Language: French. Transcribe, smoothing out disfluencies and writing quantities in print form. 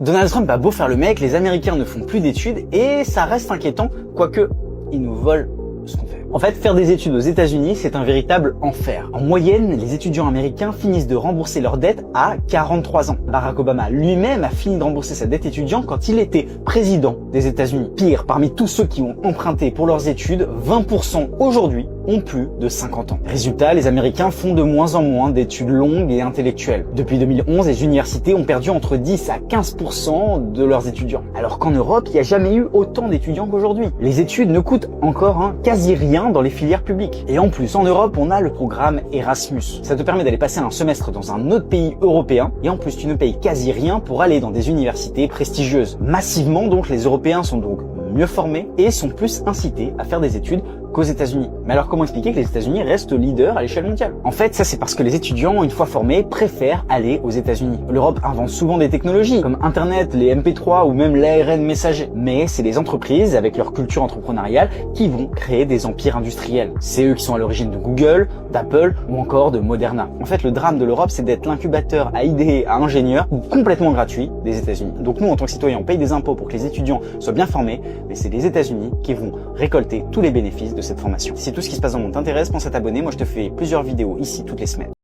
Donald Trump a beau faire le mec, les Américains ne font plus d'études et ça reste inquiétant, quoique ils nous volent ce qu'on fait. En fait, faire des études aux États-Unis, c'est un véritable enfer. En moyenne, les étudiants américains finissent de rembourser leur dette à 43 ans. Barack Obama lui-même a fini de rembourser sa dette étudiante quand il était président des États-Unis. Pire, parmi tous ceux qui ont emprunté pour leurs études, 20% aujourd'hui ont plus de 50 ans. Résultat, les Américains font de moins en moins d'études longues et intellectuelles. Depuis 2011, les universités ont perdu entre 10 à 15% de leurs étudiants. Alors qu'en Europe, il n'y a jamais eu autant d'étudiants qu'aujourd'hui. Les études ne coûtent encore quasi rien dans les filières publiques. Et en plus, en Europe, on a le programme Erasmus. Ça te permet d'aller passer un semestre dans un autre pays européen et en plus, tu ne payes quasi rien pour aller dans des universités prestigieuses. Massivement, donc, les Européens sont donc mieux formés et sont plus incités à faire des études qu'aux États-Unis. Mais alors comment expliquer que les États-Unis restent leaders à l'échelle mondiale? En fait, ça c'est parce que les étudiants, une fois formés, préfèrent aller aux États-Unis. L'Europe invente souvent des technologies comme Internet, les MP3 ou même l'ARN messager. Mais c'est les entreprises, avec leur culture entrepreneuriale, qui vont créer des empires industriels. C'est eux qui sont à l'origine de Google, d'Apple ou encore de Moderna. En fait, le drame de l'Europe, c'est d'être l'incubateur à idées, à ingénieurs, complètement gratuit des États-Unis. Donc nous, en tant que citoyens, on paye des impôts pour que les étudiants soient bien formés, mais c'est les États-Unis qui vont récolter tous les bénéfices de cette formation. Si tout ce qui se passe dans le monde t'intéresse, pense à t'abonner. Moi, je te fais plusieurs vidéos ici toutes les semaines.